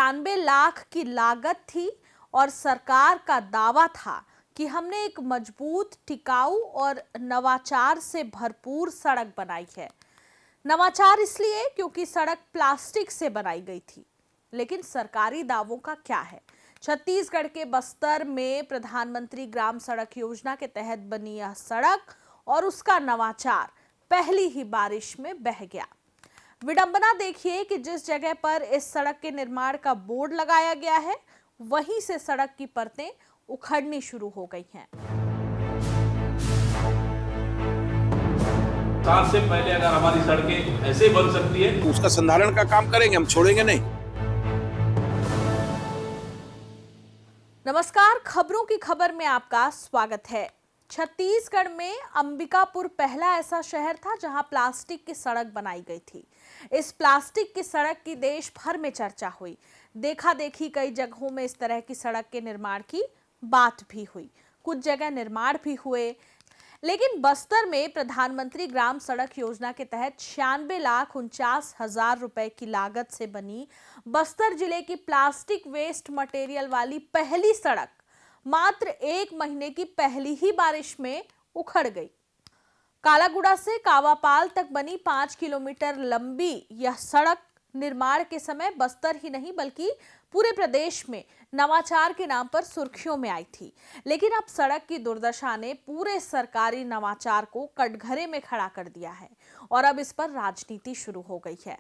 96 लाख की लागत थी और सरकार का दावा था कि हमने एक मजबूत, टिकाऊ और नवाचार से भरपूर सड़क बनाई है। नवाचार इसलिए क्योंकि सड़क प्लास्टिक से बनाई गई थी। लेकिन सरकारी दावों का क्या है? छत्तीसगढ़ के बस्तर में प्रधानमंत्री ग्राम सड़क योजना के तहत बनी यह सड़क और उसका नवाचार पहली ही बारिश में बह गया। विडंबना देखिए कि जिस जगह पर इस सड़क के निर्माण का बोर्ड लगाया गया है, वहीं से सड़क की परतें उखड़नी शुरू हो गई हैं। साल से पहले अगर हमारी सड़कें ऐसे बन सकती है, उसका संधारण का काम करेंगे, हम छोड़ेंगे नहीं। नमस्कार, खबरों की खबर में आपका स्वागत है। छत्तीसगढ़ में अंबिकापुर पहला ऐसा शहर था जहां प्लास्टिक की सड़क बनाई गई थी। इस प्लास्टिक की सड़क की देश भर में चर्चा हुई। देखा देखी कई जगहों में इस तरह की सड़क के निर्माण की बात भी हुई, कुछ जगह निर्माण भी हुए। लेकिन बस्तर में प्रधानमंत्री ग्राम सड़क योजना के तहत 96,49,000 रुपए की लागत से बनी बस्तर जिले की प्लास्टिक वेस्ट मटेरियल वाली पहली सड़क मात्र 1 महीने की पहली ही बारिश में उखड़ गई। कालागुड़ा से कावापाल तक बनी 5 किलोमीटर लंबी यह सड़क निर्माण के समय बस्तर ही नहीं बल्कि पूरे प्रदेश में नवाचार के नाम पर सुर्खियों में आई थी। लेकिन अब सड़क की दुर्दशा ने पूरे सरकारी नवाचार को कटघरे में खड़ा कर दिया है और अब इस पर राजनीति शुरू हो गई है।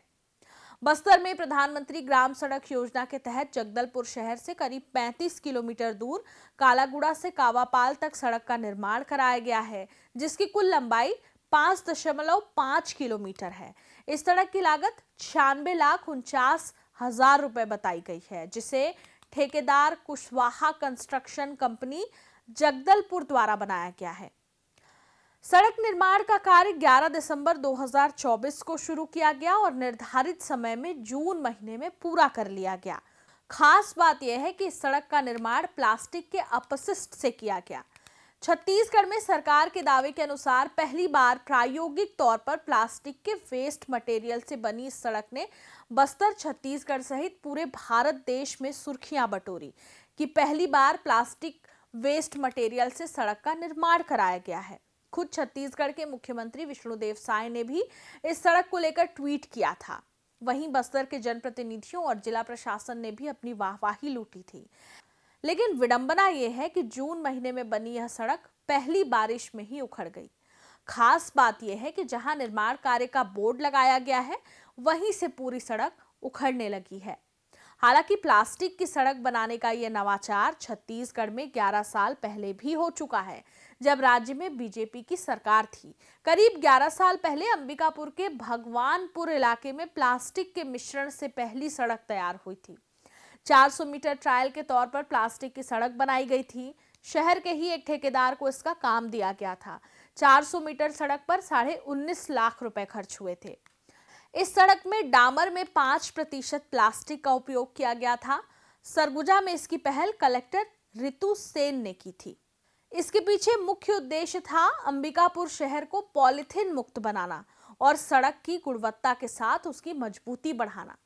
बस्तर में प्रधानमंत्री ग्राम सड़क योजना के तहत जगदलपुर शहर से करीब 35 किलोमीटर दूर कालागुड़ा से कावापाल तक सड़क का निर्माण कराया गया है, जिसकी कुल लंबाई 5.5 किलोमीटर है। इस सड़क की लागत 96,49,000 रुपए बताई गई है, जिसे ठेकेदार कुशवाहा कंस्ट्रक्शन कंपनी जगदलपुर द्वारा बनाया गया है। सड़क निर्माण का कार्य 11 दिसंबर 2024 को शुरू किया गया और निर्धारित समय में जून महीने में पूरा कर लिया गया। खास बात यह है कि इस सड़क का निर्माण प्लास्टिक के अपशिष्ट से किया गया। छत्तीसगढ़ में सरकार के दावे के अनुसार पहली बार प्रायोगिक तौर पर प्लास्टिक के वेस्ट मटेरियल से बनी इस सड़क ने बस्तर, छत्तीसगढ़ सहित पूरे भारत देश में सुर्खियां बटोरी कि पहली बार प्लास्टिक वेस्ट मटेरियल से सड़क का निर्माण कराया गया है। खुद छत्तीसगढ़ के मुख्यमंत्री विष्णुदेव साय ने भी इस सड़क को लेकर ट्वीट किया था। वहीं बस्तर के जनप्रतिनिधियों और जिला प्रशासन ने भी अपनी वाहवाही लूटी थी। लेकिन विडंबना यह है कि जून महीने में बनी यह सड़क पहली बारिश में ही उखड़ गई। खास बात यह है कि जहां निर्माण कार्य का बोर्ड लगाया गया है, वहीं से पूरी सड़क उखड़ने लगी है। हालांकि प्लास्टिक की सड़क बनाने का यह नवाचार छत्तीसगढ़ में 11 साल पहले भी हो चुका है, जब राज्य में बीजेपी की सरकार थी। करीब 11 साल पहले अंबिकापुर के भगवानपुर इलाके में प्लास्टिक के मिश्रण से पहली सड़क तैयार हुई थी। 400 मीटर ट्रायल के तौर पर प्लास्टिक की सड़क बनाई गई थी। शहर के ही एक ठेकेदार को इसका काम दिया गया था। 400 मीटर सड़क पर 19.5 लाख रुपए खर्च हुए थे। इस सड़क में डामर में 5% प्लास्टिक का उपयोग किया गया था। सरगुजा में इसकी पहल कलेक्टर रितु सेन ने की थी। इसके पीछे मुख्य उद्देश्य था अंबिकापुर शहर को पॉलिथीन मुक्त बनाना और सड़क की गुणवत्ता के साथ उसकी मजबूती बढ़ाना।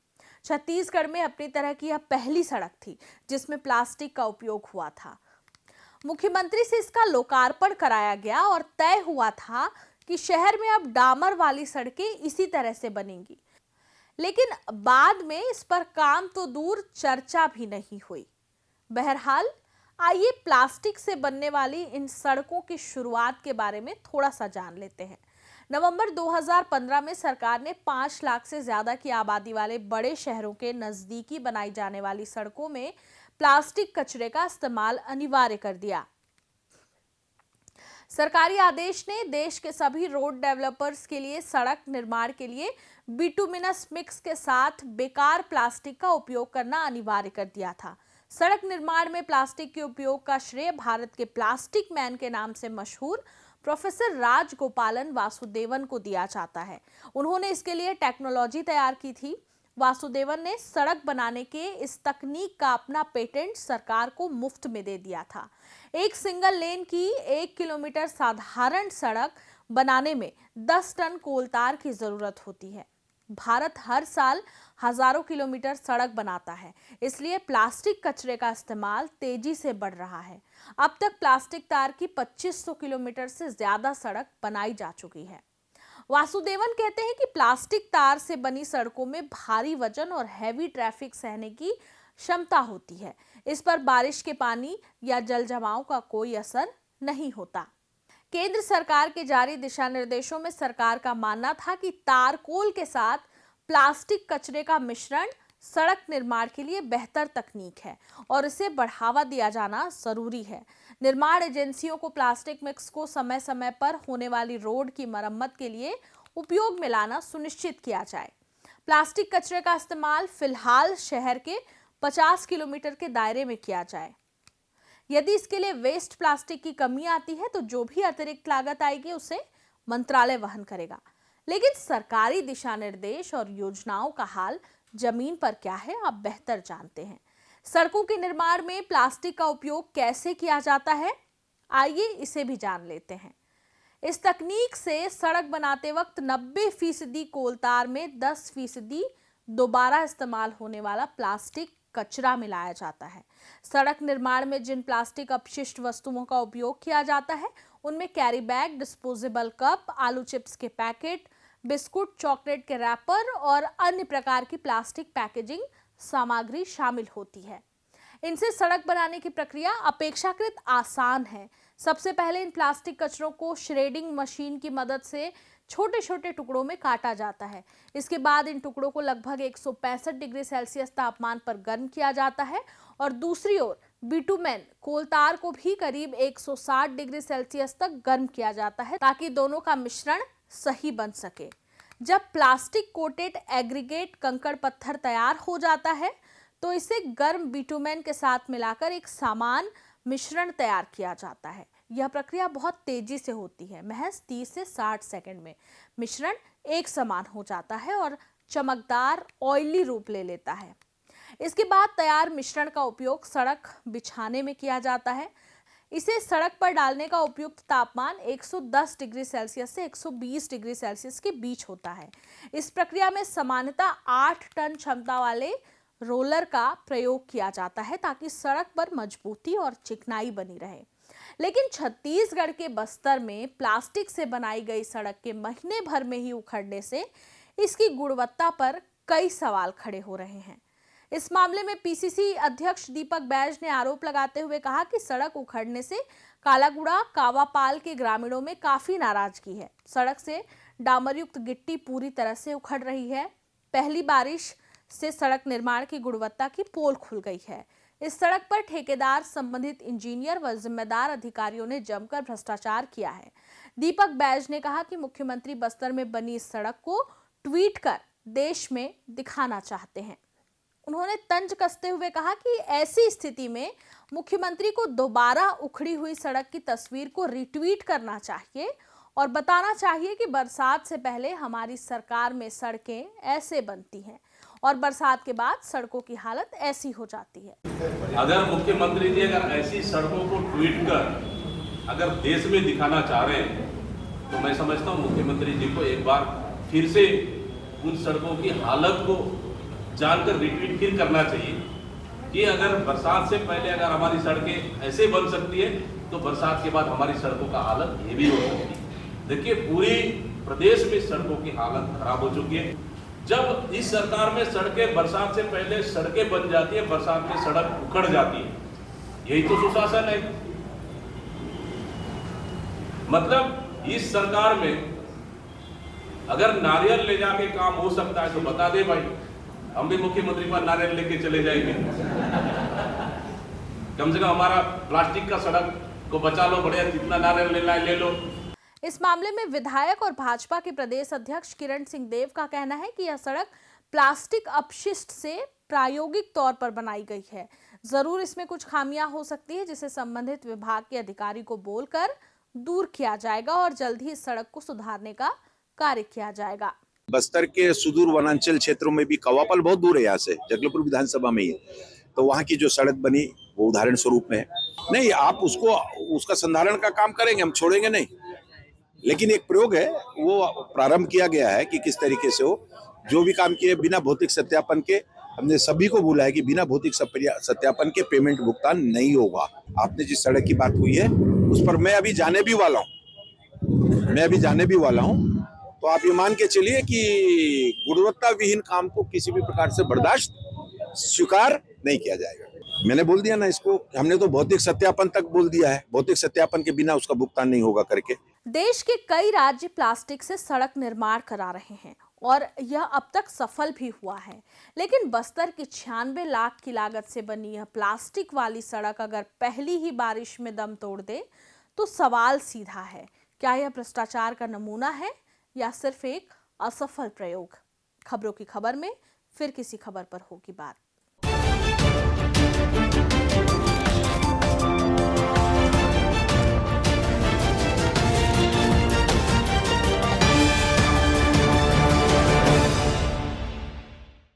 छत्तीसगढ़ में अपनी तरह की यह पहली सड़क थी जिसमें प्लास्टिक का उपयोग हुआ था। मुख्यमंत्री से इसका लोकार्पण कराया गया और तय हुआ था कि शहर में अब डामर वाली सड़कें इसी तरह से बनेंगी। लेकिन बाद में इस पर काम तो दूर, चर्चा भी नहीं हुई। बहरहाल, आइए प्लास्टिक से बनने वाली इन सड़कों की शुरुआत के बारे में थोड़ा सा जान लेते हैं। नवंबर 2015 में सरकार ने 5 लाख से ज्यादा की आबादी वाले बड़े शहरों के नजदीकी बनाई जाने वाली सड़कों में प्लास्टिक कचरे का इस्तेमाल अनिवार्य कर दिया। सरकारी आदेश ने देश के सभी रोड डेवलपर्स के लिए सड़क निर्माण के लिए बिटुमिनस मिक्स के साथ बेकार प्लास्टिक का उपयोग करना अनिवार्य कर दिया था। सड़क निर्माण में प्लास्टिक के उपयोग का श्रेय भारत के प्लास्टिक मैन के नाम से मशहूर प्रोफेसर राजगोपालन वासुदेवन को दिया जाता है। उन्होंने इसके लिए टेक्नोलॉजी तैयार की थी। वासुदेवन ने सड़क बनाने के इस तकनीक का अपना पेटेंट सरकार को मुफ्त में दे दिया था। एक सिंगल लेन की 1 किलोमीटर साधारण सड़क बनाने में 10 टन कोलतार की जरूरत होती है। भारत हर साल हजारों किलोमीटर सड़क बनाता है, इसलिए प्लास्टिक कचरे का इस्तेमाल तेजी से बढ़ रहा है। अब तक प्लास्टिक तार की 2500 किलोमीटर से ज्यादा सड़क बनाई जा चुकी है। वासुदेवन कहते हैं कि प्लास्टिक तार से बनी सड़कों में भारी वजन और हैवी ट्रैफिक सहने की क्षमता होती है। इस पर बारिश के पानी या जल जमाव का कोई असर नहीं होता। केंद्र सरकार के जारी दिशा निर्देशों में सरकार का मानना था कि तारकोल के साथ प्लास्टिक कचरे का मिश्रण सड़क निर्माण के लिए बेहतर तकनीक है और इसे बढ़ावा दिया जाना जरूरी है। निर्माण एजेंसियों को प्लास्टिक मिक्स को समय समय पर होने वाली रोड की मरम्मत के लिए उपयोग में लाना सुनिश्चित किया जाए। प्लास्टिक कचरे का इस्तेमाल फिलहाल शहर के 50 किलोमीटर के दायरे में किया जाए। यदि इसके लिए वेस्ट प्लास्टिक की कमी आती है तो जो भी अतिरिक्त लागत आएगी उसे मंत्रालय वहन करेगा। लेकिन सरकारी दिशा निर्देश और योजनाओं का हाल जमीन पर क्या है, आप बेहतर जानते हैं। सड़कों के निर्माण में प्लास्टिक का उपयोग कैसे किया जाता है, आइए इसे भी जान लेते हैं। इस तकनीक से सड़क बनाते वक्त 90% कोलतार में 10% दोबारा इस्तेमाल होने वाला प्लास्टिक कचरा मिलाया जाता है। सड़क निर्माण में जिन प्लास्टिक अपशिष्ट वस्तुओं का उपयोग किया जाता है उनमें कैरी बैग, डिस्पोजेबल कप, आलू चिप्स के पैकेट, बिस्कुट, चॉकलेट के रैपर और अन्य प्रकार की प्लास्टिक पैकेजिंग सामग्री शामिल होती है। इनसे सड़क बनाने की प्रक्रिया अपेक्षाकृत आसान है। सबसे पहले इन प्लास्टिक कचरों को श्रेडिंग मशीन की मदद से छोटे छोटे टुकड़ों में काटा जाता है। इसके बाद इन टुकड़ों को लगभग 165 डिग्री सेल्सियस तापमान पर गर्म किया जाता है और दूसरी ओर बिटुमेन कोलतार को भी करीब 160 डिग्री सेल्सियस तक गर्म किया जाता है ताकि दोनों का मिश्रण सही बन सके। जब प्लास्टिक कोटेड एग्रीगेट कंकड़ पत्थर तैयार हो जाता है तो इसे गर्म बिटुमेन के साथ मिलाकर एक समान मिश्रण तैयार किया जाता है। यह प्रक्रिया बहुत तेजी से होती है। महज 30 से 60 सेकंड में मिश्रण एक समान हो जाता है और चमकदार ऑयली रूप ले लेता है। इसके बाद तैयार मिश्रण का उपयोग सड़क बिछाने में किया जाता है। इसे सड़क पर डालने का उपयुक्त तापमान 110 डिग्री सेल्सियस से 120 डिग्री सेल्सियस के बीच होता है। इस प्रक्रिया में सामान्यतः 8 टन क्षमता वाले रोलर का प्रयोग किया जाता है ताकि सड़क पर मजबूती और चिकनाई बनी रहे। लेकिन छत्तीसगढ़ के बस्तर में प्लास्टिक से बनाई गई सड़क के महीने भर में ही उखड़ने से इसकी गुणवत्ता पर कई सवाल खड़े हो रहे हैं। इस मामले में पीसीसी अध्यक्ष दीपक बैज ने आरोप लगाते हुए कहा कि सड़क उखड़ने से कालागुड़ा कावापाल के ग्रामीणों में काफी नाराजगी है। सड़क से डामरयुक्त गिट्टी पूरी तरह से उखड़ रही है। पहली बारिश से सड़क निर्माण की गुणवत्ता की पोल खुल गई है। इस सड़क पर ठेकेदार, संबंधित इंजीनियर व जिम्मेदार अधिकारियों ने जमकर भ्रष्टाचार किया है। दीपक बैज ने कहा कि मुख्यमंत्री बस्तर में बनी इस सड़क को ट्वीट कर देश में दिखाना चाहते हैं। उन्होंने तंज कसते हुए कहा कि ऐसी स्थिति में मुख्यमंत्री को दोबारा उखड़ी हुई सड़क की तस्वीर को रिट्वीट करना चाहिए और बताना चाहिए कि बरसात से पहले हमारी सरकार में सड़कें ऐसे बनती हैं और बरसात के बाद सड़कों की हालत ऐसी हो जाती है। अगर मुख्यमंत्री जी अगर ऐसी सड़कों को ट्वीट कर अगर देश में दिखाना चाह रहे हैं तो मैं समझता हूँ मुख्यमंत्री जी को एक बार फिर से उन सड़कों की हालत को जानकर रिट्वीट फिर करना चाहिए कि अगर बरसात से पहले अगर हमारी सड़कें ऐसे बन सकती है तो बरसात के बाद हमारी सड़कों का हालत ये भी हो सकती है। देखिए पूरी प्रदेश में सड़कों की हालत खराब हो चुकी है। जब इस सरकार में सड़कें बरसात से पहले सड़कें बन जाती है, बरसात में सड़क उखड़ जाती है, यही तो सुशासन है। मतलब इस सरकार में अगर नारियल ले जाके काम हो सकता है तो बता दे भाई, हम भी मुख्यमंत्री पर नारियल लेके चले जाएंगे। कम से कम हमारा प्लास्टिक का सड़क को बचा लो, बढ़िया जितना नारियल लेना है ले लो। इस मामले में विधायक और भाजपा के प्रदेश अध्यक्ष किरण सिंह देव का कहना है कि यह सड़क प्लास्टिक अपशिष्ट से प्रायोगिक तौर पर बनाई गई है। जरूर इसमें कुछ खामियां हो सकती है जिसे संबंधित विभाग के अधिकारी को बोलकर दूर किया जाएगा और जल्द ही इस सड़क को सुधारने का कार्य किया जाएगा। बस्तर के सुदूर वनांचल क्षेत्रों में भी कवापल बहुत दूर है यहाँ से, जगदलपुर विधानसभा में ही, तो वहाँ की जो सड़क बनी वो उदाहरण स्वरूप में है। नहीं, आप उसका संधारण का काम करेंगे, हम छोड़ेंगे नहीं। लेकिन एक प्रयोग है वो प्रारंभ किया गया है कि किस तरीके से हो जो भी काम किए बिना भौतिक सत्यापन के, हमने सभी को बोला है कि बिना भौतिक सत्यापन के पेमेंट भुगतान नहीं होगा। आपने जिस सड़क की बात हुई है उस पर मैं अभी जाने भी वाला हूँ। तो आप ये मान के चलिए कि गुणवत्ता विहीन काम को किसी भी प्रकार से बर्दाश्त स्वीकार नहीं किया जाएगा। मैंने बोल दिया ना इसको, हमने तो भौतिक सत्यापन तक बोल दिया है, भौतिक सत्यापन के बिना उसका भुगतान नहीं होगा करके। देश के कई राज्य प्लास्टिक से सड़क निर्माण करा रहे हैं और यह अब तक सफल भी हुआ है, लेकिन बस्तर की 96 लाख की लागत से बनी यह प्लास्टिक वाली सड़क अगर पहली ही बारिश में दम तोड़ दे तो सवाल सीधा है, क्या यह भ्रष्टाचार का नमूना है या सिर्फ एक असफल प्रयोग? खबरों की खबर में फिर किसी खबर पर होगी बात।